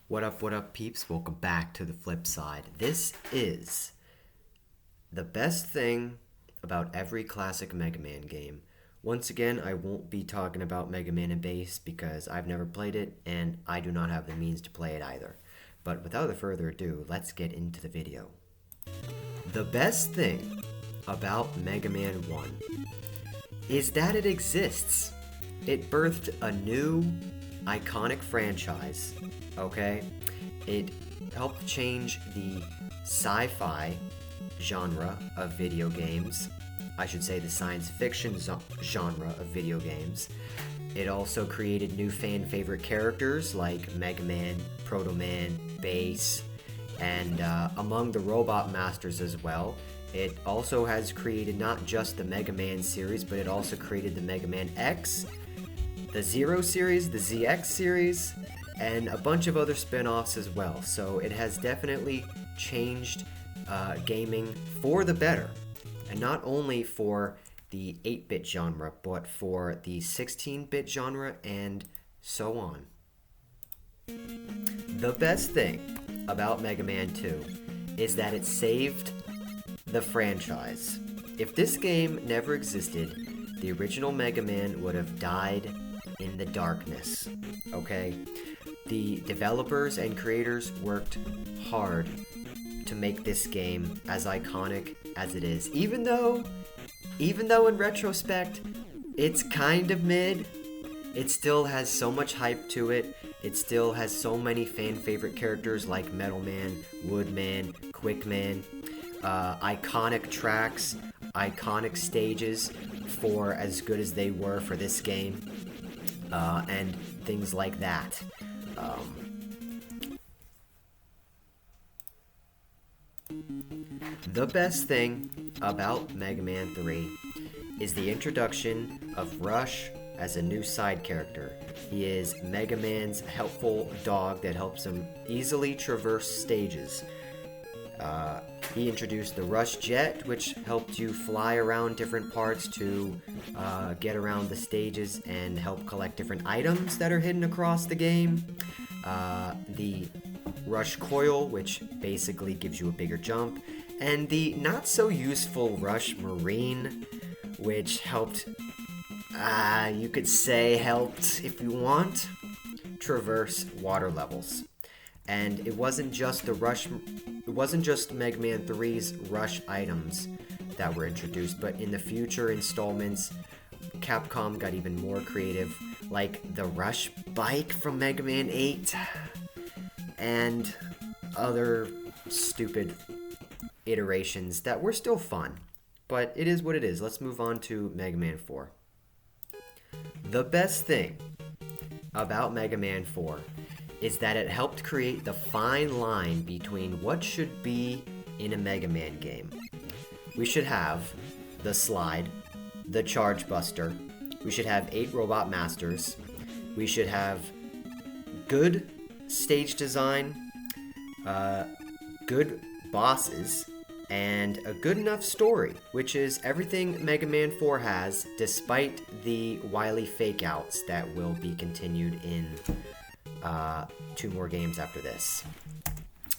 What up, peeps? Welcome back to the flip side. This is the best thing about every classic Mega Man game. Once again, I won't be talking about Mega Man and Bass because I've never played it and I do not have the means to play it either. But without further ado, let's get into the video. The best thing about Mega Man 1 is that it exists. It birthed a new, iconic franchise, okay? It helped change the sci-fi genre of video games. I should say the science fiction genre of video games. It also created new fan favorite characters like Mega Man, Proto Man, Bass, and among the Robot Masters as well. It also has created not just the Mega Man series, but it also created the Mega Man X, the Zero series, the ZX series, and a bunch of other spin-offs as well. So it has definitely changed gaming for the better. And not only for the 8-bit genre, but for the 16-bit genre and so on. The best thing about Mega Man 2 is that it saved the franchise. If this game never existed, the original Mega Man would have died in the darkness, okay? The developers and creators worked hard to make this game as iconic as it is. Even though in retrospect, it's kind of mid, it still has so much hype to it. It still has so many fan favorite characters like Metal Man, Woodman, Quickman, iconic tracks, iconic stages for as good as they were for this game, and things like that. The best thing about Mega Man 3 is the introduction of Rush as a new side character. He is Mega Man's helpful dog that helps him easily traverse stages. He introduced the Rush Jet, which helped you fly around different parts to get around the stages and help collect different items that are hidden across the game. The Rush Coil, which basically gives you a bigger jump. And the not so useful Rush Marine, which helped, you could say helped, if you want, traverse water levels. And it wasn't just Mega Man 3's Rush items that were introduced, but in the future installments, Capcom got even more creative, like the Rush Bike from Mega Man 8, and other stupid iterations that were still fun. But it is what it is. Let's move on to Mega Man 4. The best thing about Mega Man 4 is that it helped create the fine line between what should be in a Mega Man game. We should have the Slide, the Charge Buster, we should have 8 Robot Masters, we should have good stage design, good bosses, and a good enough story, which is everything Mega Man 4 has, despite the Wily fake-outs that will be continued in 2 more games after this.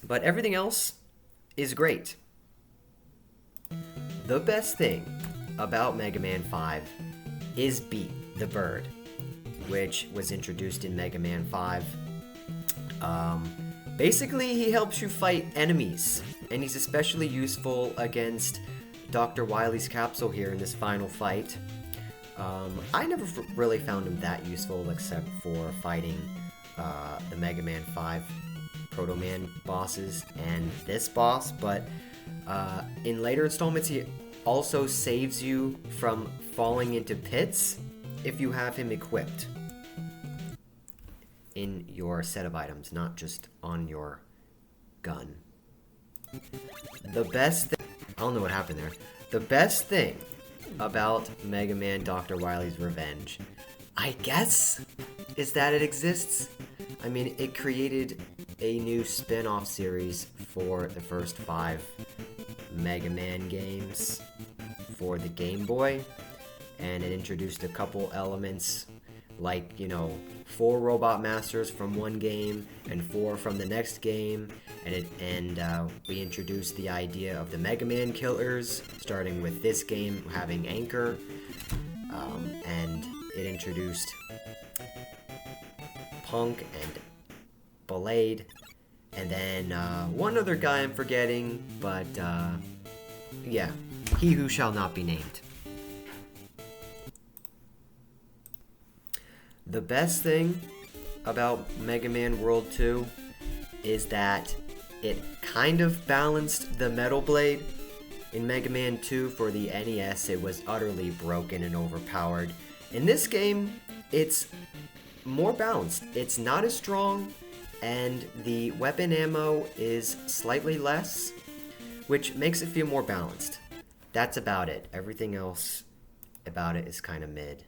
But everything else is great. The best thing about Mega Man 5 is Beat the Bird, which was introduced in Mega Man 5. Basically, he helps you fight enemies, and he's especially useful against Dr. Wily's capsule here in this final fight. I never really found him that useful except for fighting the Mega Man 5 Proto Man bosses and this boss, but in later installments he also saves you from falling into pits if you have him equipped in your set of items, not just on your gun. The best thing, I don't know what happened there. The best thing about Mega Man Dr. Wily's Revenge, I guess, is that it exists. I mean, it created a new spin-off series for the first 5 Mega Man games for the Game Boy, and it introduced a couple elements like, 4 Robot Masters from one game and 4 from the next game, and we introduced the idea of the Mega Man killers, starting with this game having Anchor, and it introduced Punk and Blade, and then one other guy I'm forgetting, but yeah, he who shall not be named. The best thing about Mega Man World 2 is that it kind of balanced the Metal Blade. In Mega Man 2 for the NES, it was utterly broken and overpowered. In this game, it's more balanced. It's not as strong, and the weapon ammo is slightly less, which makes it feel more balanced. That's about it. Everything else about it is kind of mid.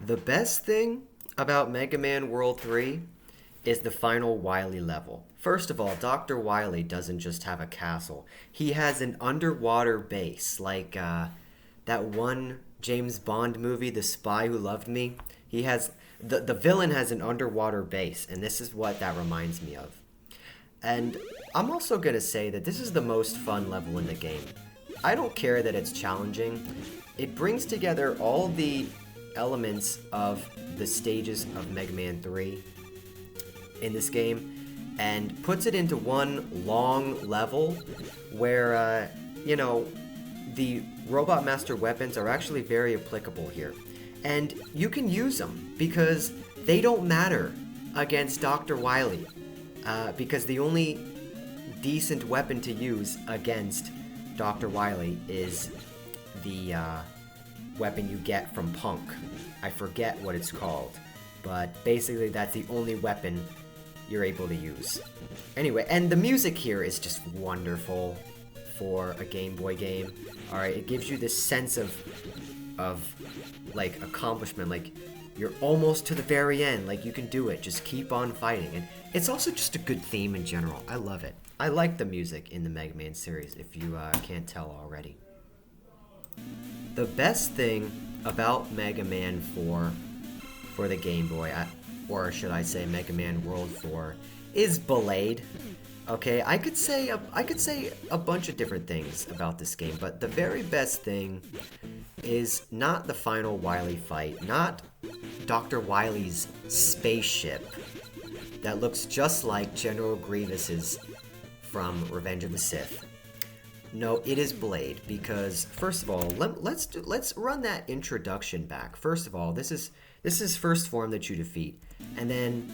The best thing about Mega Man World 3 is the final Wily level. First of all, Dr. Wily doesn't just have a castle. He has an underwater base, like that one James Bond movie, The Spy Who Loved Me. He has the villain has an underwater base, and this is what that reminds me of. And I'm also going to say that this is the most fun level in the game. I don't care that it's challenging. It brings together all the elements of the stages of Mega Man 3 in this game and puts it into one long level where, the Robot Master weapons are actually very applicable here. And you can use them because they don't matter against Dr. Wily, because the only decent weapon to use against Dr. Wily is the weapon you get from Punk. I forget what it's called, but basically that's the only weapon you're able to use. Anyway, and the music here is just wonderful for a Game Boy game. Alright, it gives you this sense of like accomplishment, like you're almost to the very end, like you can do it, just keep on fighting. And it's also just a good theme in general. I love it. I like the music in the Mega Man series, if you can't tell already. The best thing about Mega Man 4 for the Game Boy, or should I say Mega Man World 4, is Blade. Okay, I could say a bunch of different things about this game, but the very best thing is not the final Wily fight, not Dr. Wily's spaceship that looks just like General Grievous's from Revenge of the Sith. No, it is Blade, because first of all, let's run that introduction back. First of all, this is first form that you defeat, and then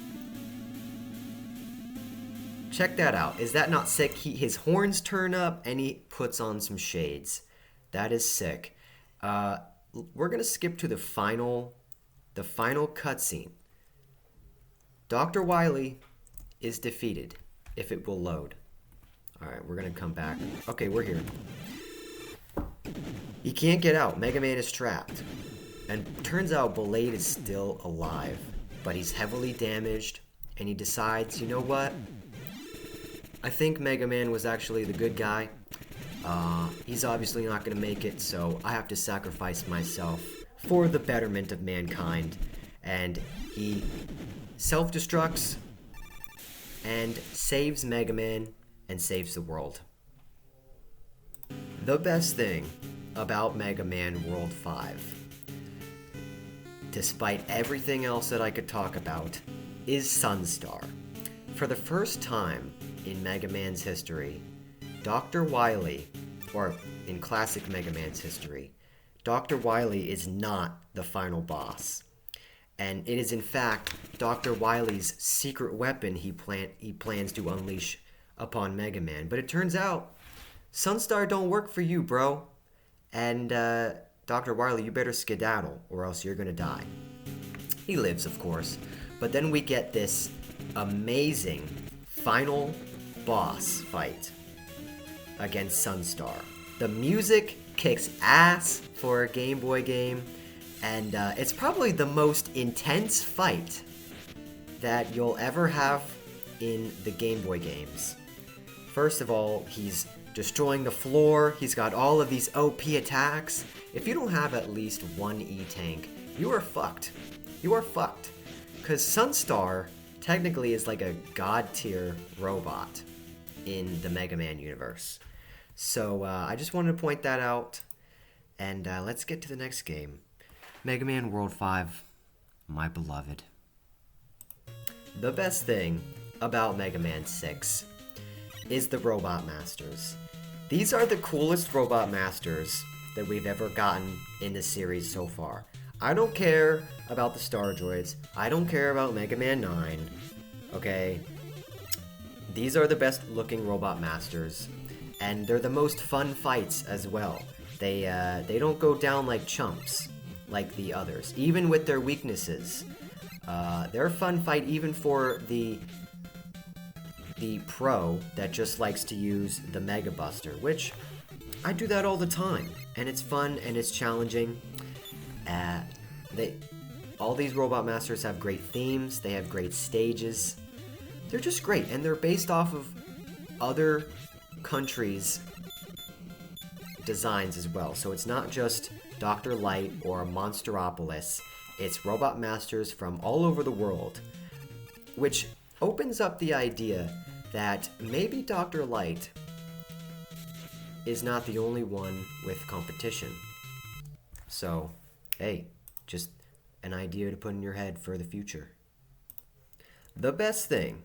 check that out. Is that not sick? His horns turn up and he puts on some shades. That is sick. We're gonna skip to the final cutscene. Dr. Wily is defeated, if it will load. Alright, we're gonna come back. Okay, we're here. He can't get out. Mega Man is trapped. And turns out Blade is still alive, but he's heavily damaged, and he decides, you know what? I think Mega Man was actually the good guy. He's obviously not gonna make it, so I have to sacrifice myself for the betterment of mankind. And he self-destructs and saves Mega Man and saves the world. The best thing about Mega Man World 5, despite everything else that I could talk about, is Sunstar. For the first time in Mega Man's history, Dr. Wily, or in classic Mega Man's history, Dr. Wily is not the final boss. And it is in fact Dr. Wily's secret weapon he plans to unleash upon Mega Man. But it turns out Sunstar don't work for you, bro. And Dr. Wily, you better skedaddle or else you're gonna die. He lives, of course. But then we get this amazing final boss fight against Sunstar. The music kicks ass for a Game Boy game, and it's probably the most intense fight that you'll ever have in the Game Boy games. First of all, he's destroying the floor. He's got all of these OP attacks. If you don't have at least one E-Tank, you are fucked. you are fucked. Because Sunstar technically is like a god tier robot in the Mega Man universe. So I just wanted to point that out. And let's get to the next game. Mega Man World 5, my beloved. The best thing about Mega Man 6 is the Robot Masters. These are the coolest Robot Masters that we've ever gotten in the series so far. I don't care about the Star Droids. I don't care about Mega Man 9. Okay? These are the best looking Robot Masters. And they're the most fun fights as well. They don't go down like chumps like the others, even with their weaknesses. They're a fun fight even for the pro that just likes to use the Mega Buster, which I do that all the time, and it's fun and it's challenging. All these Robot Masters have great themes. They have great stages. They're just great, and they're based off of other countries' designs as well. So it's not just Dr. Light or Monsteropolis. It's Robot Masters from all over the world, which opens up the idea that maybe Dr. Light is not the only one with competition. So, hey, just an idea to put in your head for the future. The best thing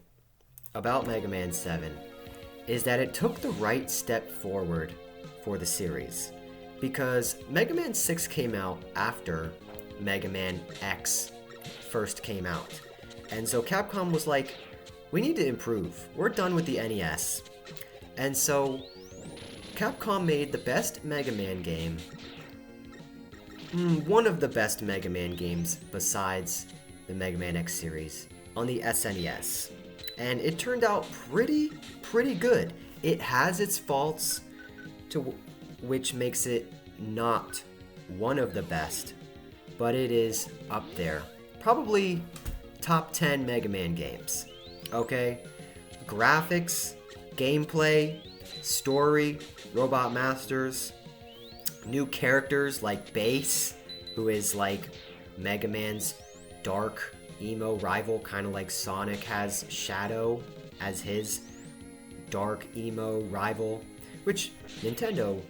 about Mega Man 7 is that it took the right step forward for the series, because Mega Man 6 came out after Mega Man X first came out. And so Capcom was like, we need to improve. We're done with the NES. And so Capcom made the best Mega Man game, one of the best Mega Man games besides the Mega Man X series, on the SNES. And it turned out pretty good. It has its faults, which makes it not one of the best, but it is up there. Probably top 10 Mega Man games. Okay? Graphics, gameplay, story, Robot Masters, new characters like Bass, who is like Mega Man's dark emo rival, kind of like Sonic has Shadow as his dark emo rival, which Nintendo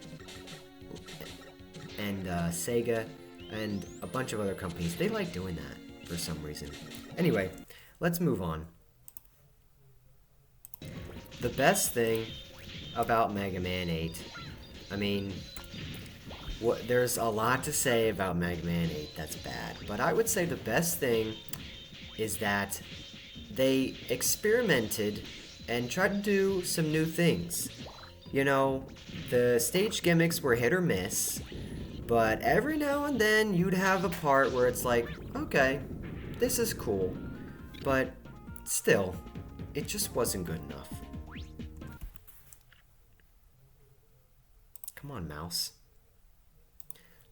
and Sega and a bunch of other companies, they like doing that for some reason. Anyway, let's move on. The best thing about Mega Man 8, I mean, there's a lot to say about Mega Man 8 that's bad, but I would say the best thing is that they experimented and tried to do some new things. You know, the stage gimmicks were hit or miss, but every now and then you'd have a part where it's like, okay, this is cool, but still, it just wasn't good enough. Come on, mouse.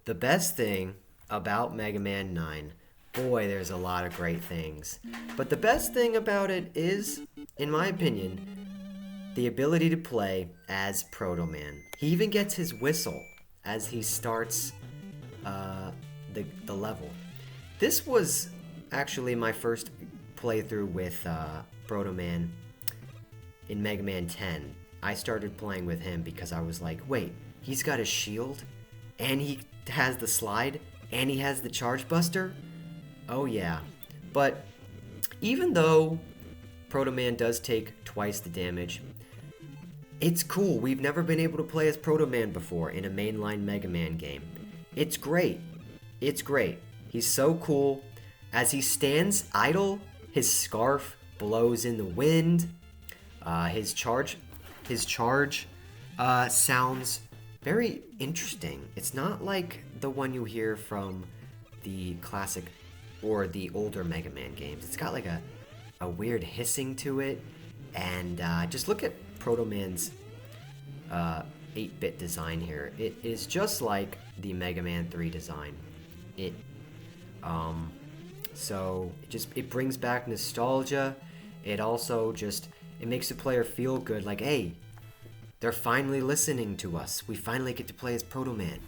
The best thing about Mega Man 9, boy, there's a lot of great things. But the best thing about it is, in my opinion, the ability to play as Proto Man. He even gets his whistle as he starts the level. This was actually my first playthrough with Proto Man in Mega Man 10. I started playing with him because I was like, wait, he's got a shield, and he has the slide, and he has the charge buster? Oh yeah. But even though Proto Man does take twice the damage, it's cool. We've never been able to play as Proto Man before in a mainline Mega Man game. It's great. It's great. He's so cool. As he stands idle, his scarf blows in the wind. His charge sounds very interesting. It's not like the one you hear from the classic or the older Mega Man games. It's got like a weird hissing to it. And just look at Proto Man's 8-bit design here. It is just like the Mega Man 3 design. So it brings back nostalgia. It also it makes the player feel good, like, hey, they're finally listening to us. We finally get to play as Proto Man.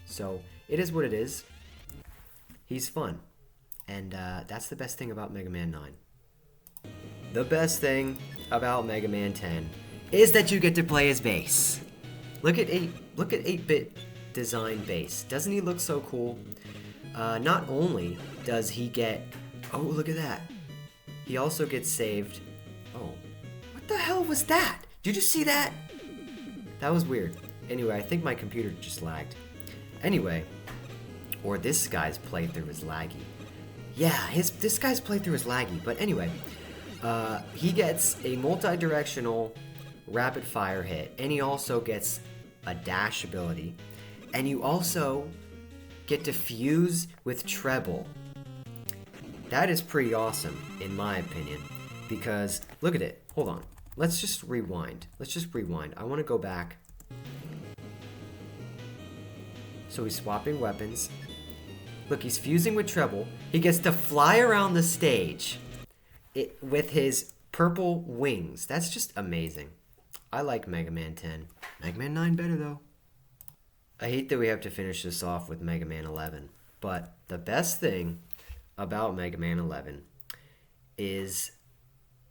So it is what it is. He's fun. And that's the best thing about Mega Man 9. The best thing about Mega Man 10 is that you get to play as Bass. Look at 8-bit design Bass. Doesn't he look so cool? Not only does he get... Oh, look at that. He also gets saved. Oh, what the hell was that? Did you see that? That was weird. Anyway, I think my computer just lagged. Anyway, or this guy's playthrough is laggy. Yeah, this guy's playthrough is laggy. But anyway, he gets a multi-directional rapid fire hit, and he also gets a dash ability, and you also get to fuse with treble. That is pretty awesome, in my opinion, because look at it. Hold on. Let's just rewind. I want to go back. So he's swapping weapons. Look, he's fusing with treble. He gets to fly around the stage with his purple wings. That's just amazing. I like Mega Man 10. Mega Man 9 better, though. I hate that we have to finish this off with Mega Man 11, but the best thing about Mega Man 11 is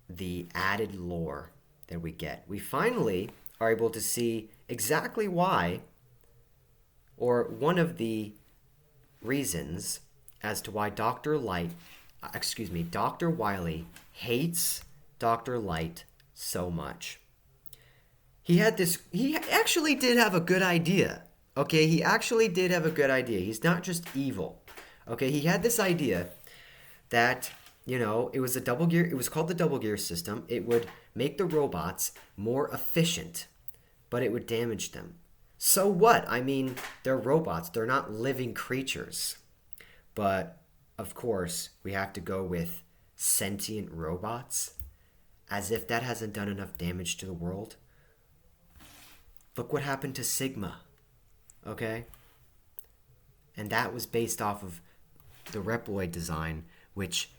the added lore that we get. We finally are able to see exactly why, or one of the reasons as to why Dr. Wily hates Dr. Light so much. He actually did have a good idea. Okay, he actually did have a good idea. He's not just evil. Okay, he had this idea that, it was called the double gear system. It would make the robots more efficient, but it would damage them. So what? I mean, they're robots. They're not living creatures. But, of course, we have to go with sentient robots, as if that hasn't done enough damage to the world. Look what happened to Sigma, okay? And that was based off of the Reploid design, which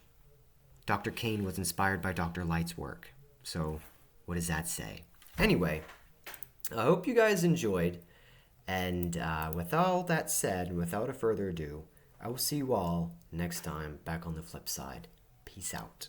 Dr. Kane was inspired by Dr. Light's work. So, what does that say? Anyway, I hope you guys enjoyed. And with all that said, and without a further ado, I will see you all next time back on the flip side. Peace out.